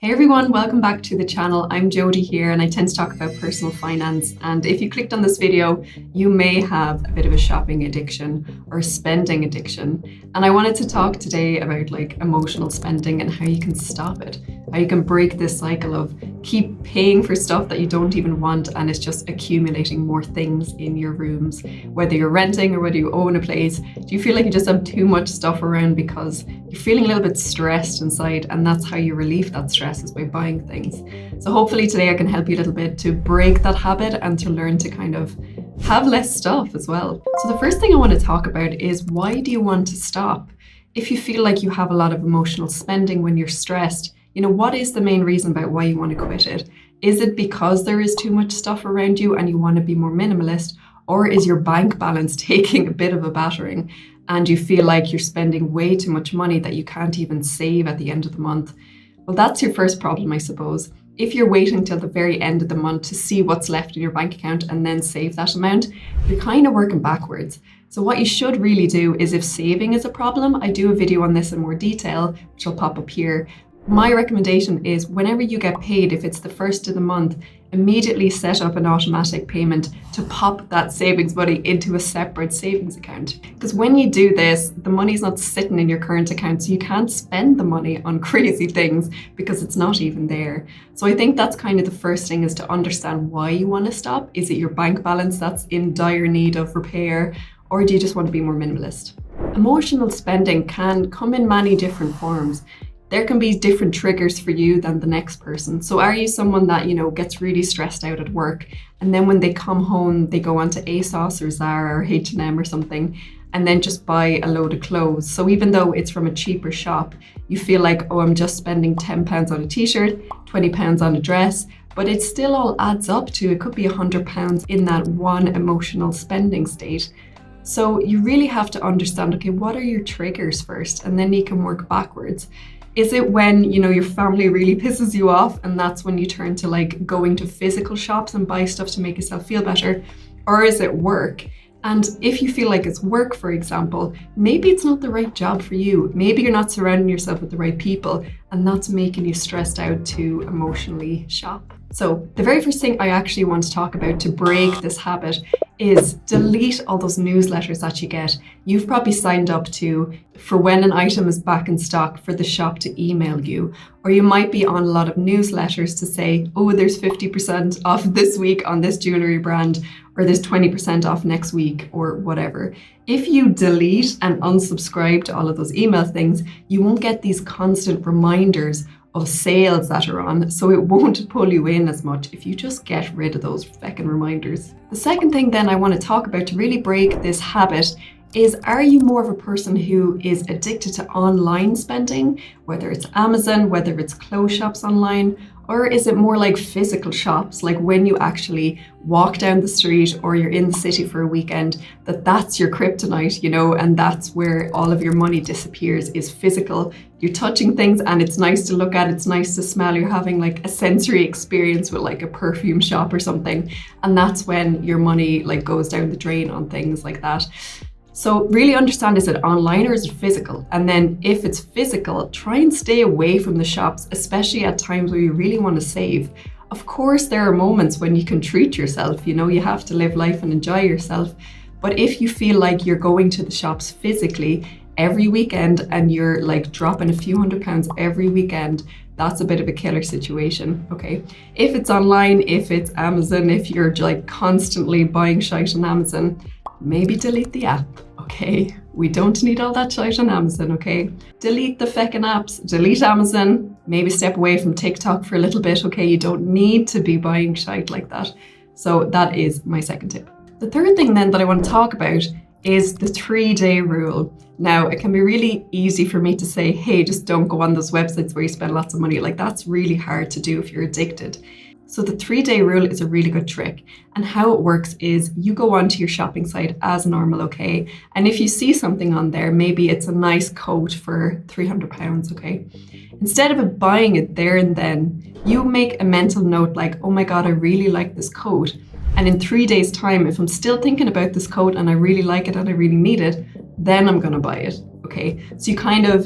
Hey everyone, welcome back to the channel. I'm Jodie here and I tend to talk about personal finance. And if you clicked on this video, you may have a bit of a shopping addiction or a spending addiction. And I wanted to talk today about emotional spending and how you can stop it, how you can break this cycle of keep paying for stuff that you don't even want and it's just accumulating more things in your rooms. Whether you're renting or whether you own a place, do you feel like you just have too much stuff around because you're feeling a little bit stressed inside, and that's how you relieve that stress is by buying things. So hopefully today I can help you a little bit to break that habit and to learn to kind of have less stuff as well. So the first thing I want to talk about is, why do you want to stop? If you feel like you have a lot of emotional spending when you're stressed, what is the main reason about why you want to quit it? Is it because there is too much stuff around you and you want to be more minimalist? Or is your bank balance taking a bit of a battering and you feel like you're spending way too much money that you can't even save at the end of the month? Well, that's your first problem, I suppose. If you're waiting till the very end of the month to see what's left in your bank account and then save that amount, you're kind of working backwards. So what you should really do is, if saving is a problem, I do a video on this in more detail, which will pop up here. My recommendation is, whenever you get paid, if it's the first of the month, immediately set up an automatic payment to pop that savings money into a separate savings account. Because when you do this, the money's not sitting in your current account, so you can't spend the money on crazy things because it's not even there. So I think that's kind of the first thing, is to understand why you want to stop. Is it your bank balance that's in dire need of repair? Or do you just want to be more minimalist? Emotional spending can come in many different forms. There can be different triggers for you than the next person. So are you someone that, gets really stressed out at work, and then when they come home, they go onto ASOS or Zara or H&M or something, and then just buy a load of clothes? So even though it's from a cheaper shop, you feel like, oh, I'm just spending £10 on a t-shirt, £20 on a dress, but it still all adds up to, it could be £100 in that one emotional spending state. So you really have to understand, okay, what are your triggers first? And then you can work backwards. Is it when, your family really pisses you off and that's when you turn to going to physical shops and buy stuff to make yourself feel better? Or is it work? And if you feel like it's work, for example, maybe it's not the right job for you. Maybe you're not surrounding yourself with the right people, and that's making you stressed out to emotionally shop. So the very first thing I actually want to talk about to break this habit is delete all those newsletters that you get. You've probably signed up to, for when an item is back in stock, for the shop to email you. Or you might be on a lot of newsletters to say, oh, there's 50% off this week on this jewelry brand, or there's 20% off next week, or whatever. If you delete and unsubscribe to all of those email things, you won't get these constant reminders of sales that are on, so it won't pull you in as much if you just get rid of those feckin' reminders. The second thing then I want to talk about to really break this habit is, are you more of a person who is addicted to online spending, whether it's Amazon, whether it's clothes shops online, or is it more like physical shops, like when you actually walk down the street or you're in the city for a weekend, that's your kryptonite, and that's where all of your money disappears, is physical. You're touching things and it's nice to look at, it's nice to smell, you're having a sensory experience with a perfume shop or something, and that's when your money goes down the drain on things like that. So really understand, is it online or is it physical? And then if it's physical, try and stay away from the shops, especially at times where you really want to save. Of course, there are moments when you can treat yourself, you have to live life and enjoy yourself. But if you feel like you're going to the shops physically every weekend and you're dropping a few £100s every weekend, that's a bit of a killer situation, okay? If it's online, if it's Amazon, if you're constantly buying shite on Amazon, maybe delete the app, okay? We don't need all that shite on Amazon, okay? Delete the feckin' apps, delete Amazon, maybe step away from TikTok for a little bit, okay? You don't need to be buying shite like that. So that is my second tip. The third thing then that I want to talk about is the 3-day rule. Now, it can be really easy for me to say, hey, just don't go on those websites where you spend lots of money. That's really hard to do if you're addicted. So the 3-day rule is a really good trick. And how it works is, you go onto your shopping site as normal, okay? And if you see something on there, maybe it's a nice coat for £300, okay? Instead of buying it there and then, you make a mental note oh my God, I really like this coat. And in 3 days' time, if I'm still thinking about this coat and I really like it and I really need it, then I'm gonna buy it, okay? So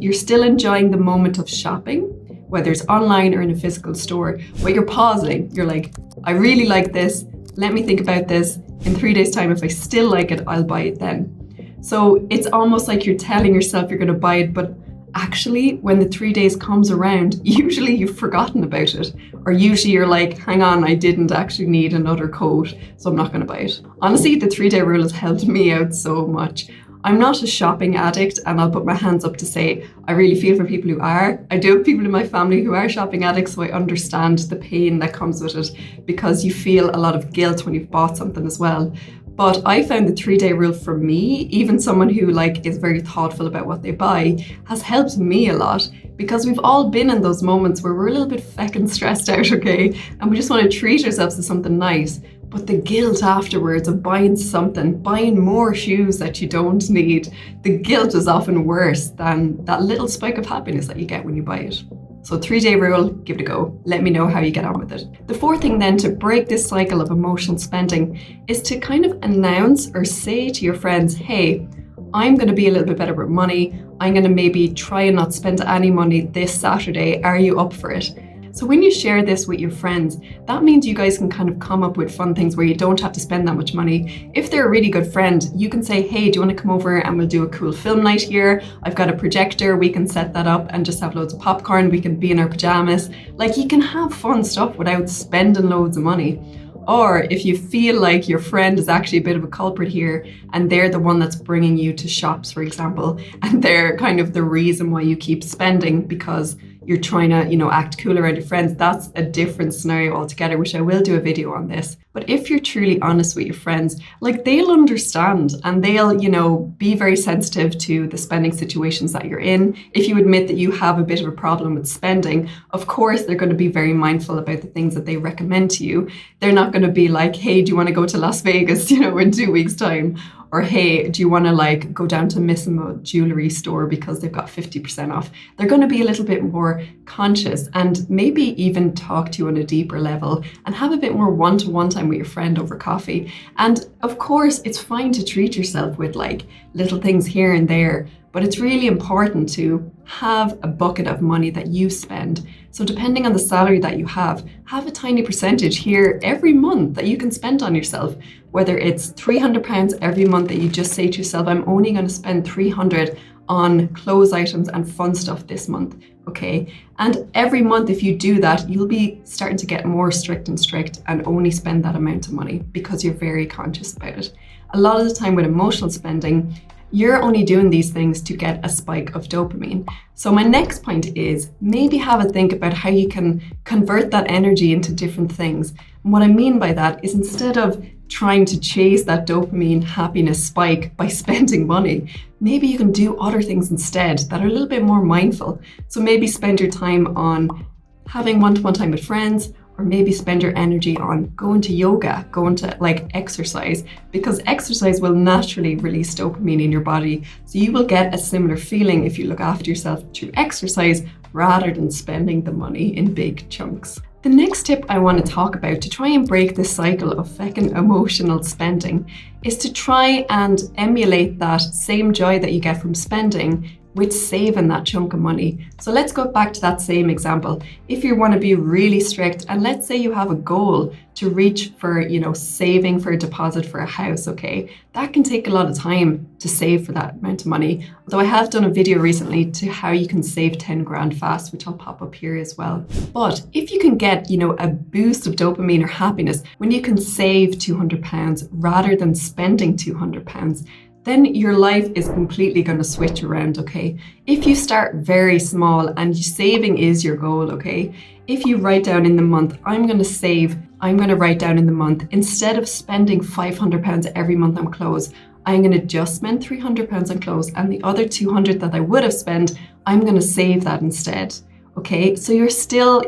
you're still enjoying the moment of shopping, whether it's online or in a physical store, but you're pausing. You're like, I really like this. Let me think about this. In 3 days' time, if I still like it, I'll buy it then. So it's almost like you're telling yourself you're going to buy it, but actually, when the 3 days comes around, usually you've forgotten about it. Or usually you're like, hang on, I didn't actually need another coat, so I'm not going to buy it. Honestly, the 3-day rule has helped me out so much. I'm not a shopping addict, and I'll put my hands up to say I really feel for people who are. I do have people in my family who are shopping addicts, so I understand the pain that comes with it, because you feel a lot of guilt when you've bought something as well. But I found the 3-day rule for me, even someone who is very thoughtful about what they buy, has helped me a lot, because we've all been in those moments where we're a little bit feckin' stressed out, okay? And we just want to treat ourselves to something nice. But the guilt afterwards of buying something, buying more shoes that you don't need, the guilt is often worse than that little spike of happiness that you get when you buy it. So 3-day rule, give it a go. Let me know how you get on with it. The fourth thing then to break this cycle of emotional spending is to kind of announce or say to your friends, hey, I'm going to be a little bit better with money. I'm going to maybe try and not spend any money this Saturday. Are you up for it? So when you share this with your friends, that means you guys can kind of come up with fun things where you don't have to spend that much money. If they're a really good friend, you can say, hey, do you want to come over and we'll do a cool film night here? I've got a projector, we can set that up and just have loads of popcorn. We can be in our pajamas. Like, you can have fun stuff without spending loads of money. Or if you feel like your friend is actually a bit of a culprit here and they're the one that's bringing you to shops, for example, and they're kind of the reason why you keep spending because you're trying to, act cool around your friends, that's a different scenario altogether, which I will do a video on this. But if you're truly honest with your friends, they'll understand and they'll, be very sensitive to the spending situations that you're in. If you admit that you have a bit of a problem with spending, of course, they're going to be very mindful about the things that they recommend to you. They're not going to be like, hey, do you want to go to Las Vegas, in 2 weeks' time? Or, hey, do you want to go down to Missimo jewelry store because they've got 50% off? They're going to be a little bit more conscious and maybe even talk to you on a deeper level and have a bit more one-to-one time with your friend over coffee. And of course, it's fine to treat yourself with little things here and there, but it's really important to have a bucket of money that you spend. So depending on the salary that you have a tiny percentage here every month that you can spend on yourself. Whether it's £300 every month that you just say to yourself, I'm only going to spend 300 on clothes items and fun stuff this month, okay? And every month, if you do that, you'll be starting to get more strict and only spend that amount of money because you're very conscious about it. A lot of the time with emotional spending, you're only doing these things to get a spike of dopamine. So my next point is maybe have a think about how you can convert that energy into different things. And what I mean by that is instead of trying to chase that dopamine happiness spike by spending money, maybe you can do other things instead that are a little bit more mindful. So maybe spend your time on having one-to-one time with friends, or maybe spend your energy on going to yoga, going to exercise, because exercise will naturally release dopamine in your body. So you will get a similar feeling if you look after yourself through exercise rather than spending the money in big chunks. The next tip I want to talk about to try and break this cycle of feckin' emotional spending is to try and emulate that same joy that you get from spending with saving that chunk of money. So let's go back to that same example. If you want to be really strict, and let's say you have a goal to reach for, saving for a deposit for a house, okay? That can take a lot of time to save for that amount of money. Although I have done a video recently to how you can save 10 grand fast, which I'll pop up here as well. But if you can get, a boost of dopamine or happiness when you can save £200 rather than spending £200, then your life is completely going to switch around, okay? If you start very small and saving is your goal, okay? If you write down in the month, I'm going to write down in the month, instead of spending £500 every month on clothes, I'm going to just spend £300 on clothes, and the other 200 that I would have spent, I'm going to save that instead, okay? So you're still,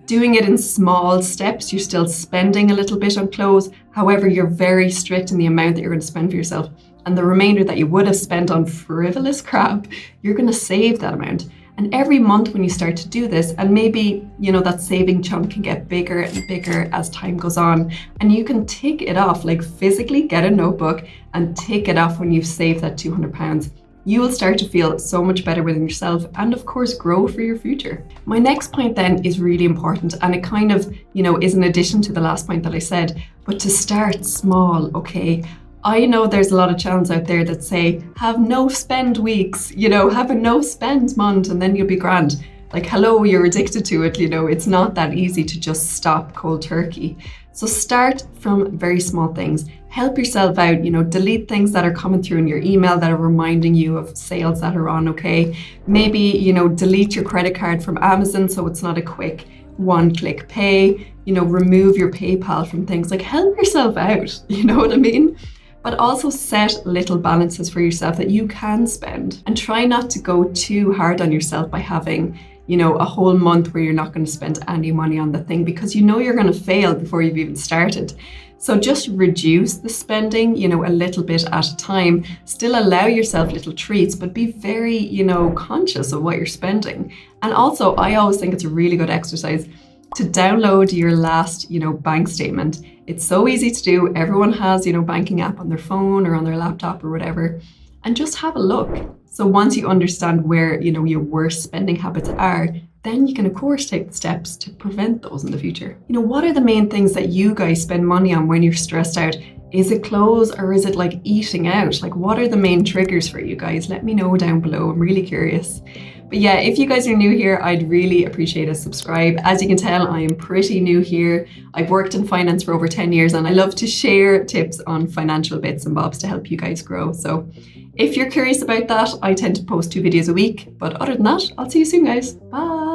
doing it in small steps. You're still spending a little bit on clothes. However, you're very strict in the amount that you're going to spend for yourself. And the remainder that you would have spent on frivolous crap, you're going to save that amount. And every month when you start to do this, and maybe, that saving chunk can get bigger and bigger as time goes on, and you can tick it off, physically get a notebook and tick it off when you've saved that £200. you will start to feel so much better within yourself and of course grow for your future. My next point then is really important, and it kind of, is an addition to the last point that I said, but to start small, okay? I know there's a lot of channels out there that say, have no spend weeks, have a no spend month and then you'll be grand. Like, hello, you're addicted to it, it's not that easy to just stop cold turkey. So start from very small things. Help yourself out, delete things that are coming through in your email that are reminding you of sales that are on, okay? Maybe, delete your credit card from Amazon so it's not a quick one-click pay, remove your PayPal from things. Like, help yourself out, you know what I mean? But also set little balances for yourself that you can spend, and try not to go too hard on yourself by having a whole month where you're not going to spend any money on the thing, because you're going to fail before you've even started. So just reduce the spending, a little bit at a time. Still allow yourself little treats, but be very, conscious of what you're spending. And also, I always think it's a really good exercise to download your last, bank statement. It's so easy to do. Everyone has, banking app on their phone or on their laptop or whatever, and just have a look. So once you understand where, your worst spending habits are, then you can of course take the steps to prevent those in the future. What are the main things that you guys spend money on when you're stressed out? Is it clothes or is it like eating out? Like, what are the main triggers for you guys? Let me know down below. I'm really curious. But yeah, if you guys are new here, I'd really appreciate a subscribe. As you can tell, I am pretty new here. I've worked in finance for over 10 years and I love to share tips on financial bits and bobs to help you guys grow. So if you're curious about that, I tend to post 2 videos a week. But other than that, I'll see you soon, guys. Bye.